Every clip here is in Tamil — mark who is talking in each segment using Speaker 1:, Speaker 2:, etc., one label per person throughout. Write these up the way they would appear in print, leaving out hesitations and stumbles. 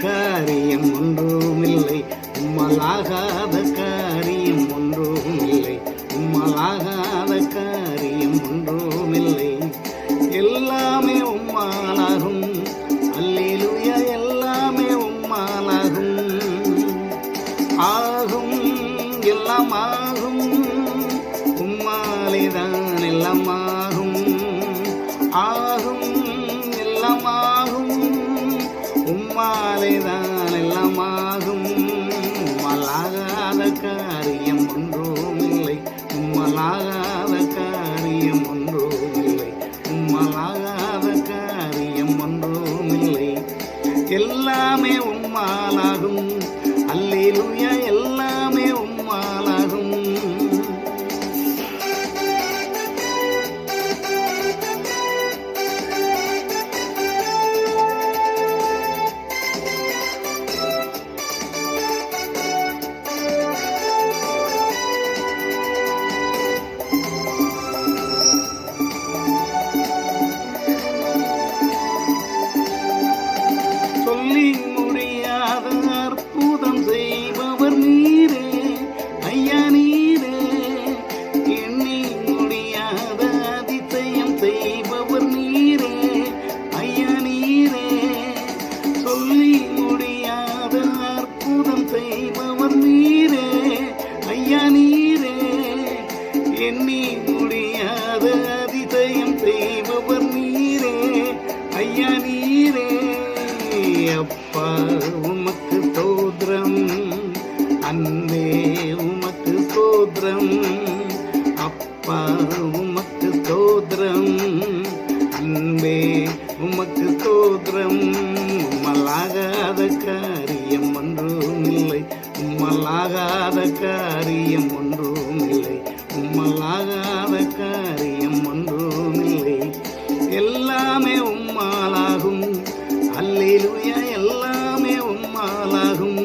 Speaker 1: காரியம் ஒன்றுமில்லை, உம்மலாகாத காரியம் ஒன்றுமில்லை, உம்மலாகாத காரியம் ஒன்றுமில்லை. எல்லாமே உம்மாலாகும், அல்லேலூயா, எல்லாமே உம்மாலாகும். ஆகும், எல்லாம் ஆகும், உம்மாலேதான் எல்லாம் ஆகும். ஆகும், எல்லாம் ஆகும், உம்மாலேதான் எல்லாம் ஆகும். உம்மலாகாத காரியம் ஒன்றுமில்லை, உம்மலாகாத காரியம் ஒன்றுமில்லை, உம்மலாகாத காரியம் ஒன்றுமில்லை. எல்லாமே உம்மாலாகும், அல்லேலூயா, எல்லாமே உம்மாலாகும். சொல்லி முடியாத அற்புதம் செய்பவர் நீரே ஐயா, நீரே. எண்ணி முடியாத அதிசயம் செய்பவர் நீரே ஐயா, நீரே. சொல்லி முடியாத அற்புதம் செய்பவர் நீரே ஐயா, நீரே. எண்ணி முடியாத அதிசயம் செய்பவர் நீரே ஐயா, நீரே. அப்பா உமக்கு ஸ்தோத்திரம், அன்பே உமக்கு ஸ்தோத்திரம். அப்பா உமக்கு ஸ்தோத்திரம், அன்பே உமக்கு ஸ்தோத்திரம். உம்மலாகாத காரியம் ஒன்றுமில்லை, உம்மலாகாத காரியம் ஒன்றுமில்லை, உம்மலாகாத காரியம் ஒன்றுமில்லை. எல்லாமே உம்மாலாகும், அல்லேலூயா, எல்லாமே உம்மாலாகும்.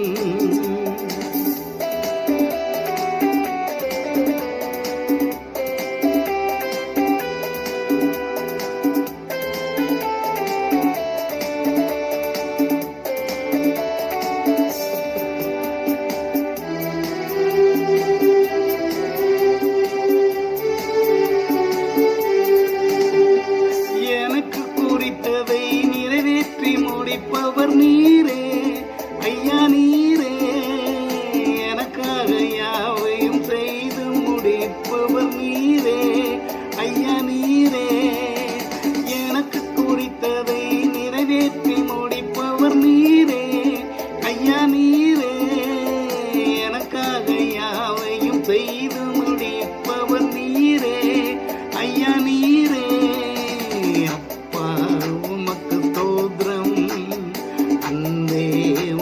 Speaker 1: எனக்கு குறித்ததை நிறைவேற்றி முடிப்பவர் நீரே ஐயா, நீரே. எனக்காக யாவையும் செய்து முடிப்பவர் நீரே ஐயா, நீரே. எனக்கு குறித்ததை நிறைவேற்றி முடிப்பவர் நீரே ஐயா, நீரே. எனக்காக யாவையும் செய்து முடிப்பவர் நீரே ஐயா, நீரே. அப்பா உமக்கு ஸ்தோத்திரம், அன்பே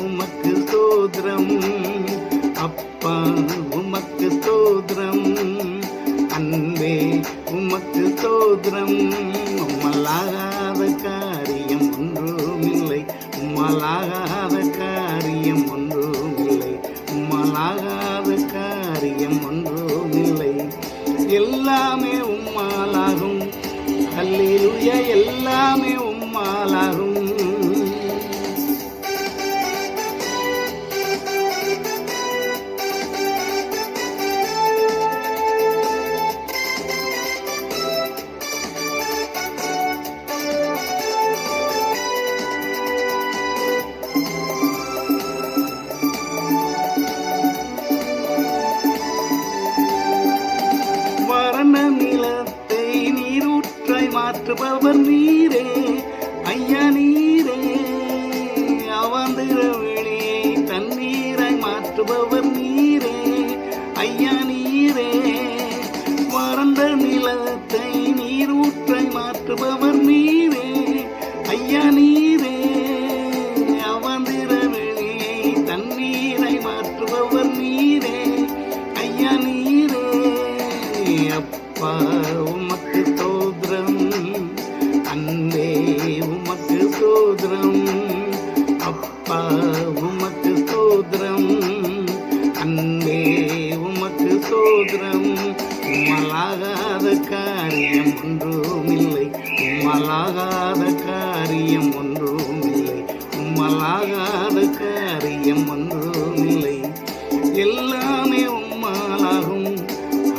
Speaker 1: உமக்கு ஸ்தோத்திரம். அப்பா உமக்கு ஸ்தோத்திரம், அன்பே உமக்கு ஸ்தோத்திரம். உம்மலாகாத காரியம் ஒன்றுமில்லை, உம்மலாகாத காரியம் ஒன்றுமில்லை, உம்மலாகாத காரியம் ஒன்றுமில்லை. எல்லாமே உம்மாலாகும், அல்லேலூயா, எல்லாமே உம்மாலாகும். வறண்ட நிலத்தை நீரூற்றாய் மாற்றுபவர் நீரே ஐயா, நீரே. அவாந்திர வெளியை தண்ணீராய் மாற்றுபவர் நீரே ஐயா, நீரே. வறண்ட நிலத்தை நீரூற்றாய் மாற்றுபவர் நீரே ஐயா, நீரே. அவாந்திர வெளியை தண்ணீராய் மாற்றுபவர் நீரே ஐயா, நீரே. அப்பா உமக்கு ஸ்தோத்திரம், அன்பே உமக்கு ஸ்தோத்திரம். அப்பா உமக்கு ஸ்தோத்திரம், அன்பே உமக்கு ஸ்தோத்திரம். உம்மலாகாத காரியம் ஒன்றுமில்லை, உம்மலாகாத காரியம் ஒன்றுமில்லை, உம்மலாகாத எல்லாமே உம்மாலாகும்.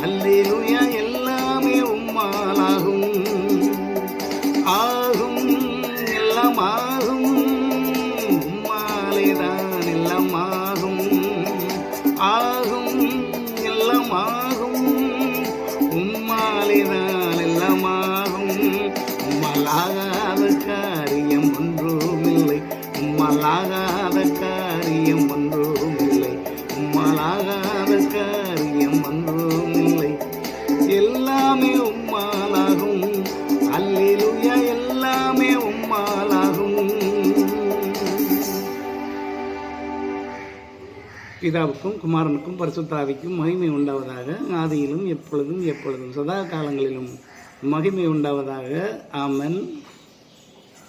Speaker 1: அல்லேலூயா எல்லாமே உம்மாலாகும். ஆகும் எல்லாம் ஆகும், உம்மாலேதான் எல்லாம் ஆகும். ஆகும் எல்லாம் ஆகும், உம்மாலேதான் எல்லாம் ஆகும். உம்மாலாகாத காரியம் ஒன்றுமில்லை, உம்மாலாகாத காரியம் ஒன்றுமில்லை, உம்மாலாகாத காரியம் ஒன்றுமில்லை. எல்லாமே உம்மாலாகும். அல்லேலூயா எல்லாமே உம்மாலாகும். பிதாவுக்கும் குமாரனுக்கும் பரிசுத்த ஆவிக்கும் மகிமை உண்டாவதாக. ஆதியிலும் எப்பொழுதும் எப்பொழுதும் சதா காலங்களிலும் மகிமை உண்டாவதாக. ஆமென்.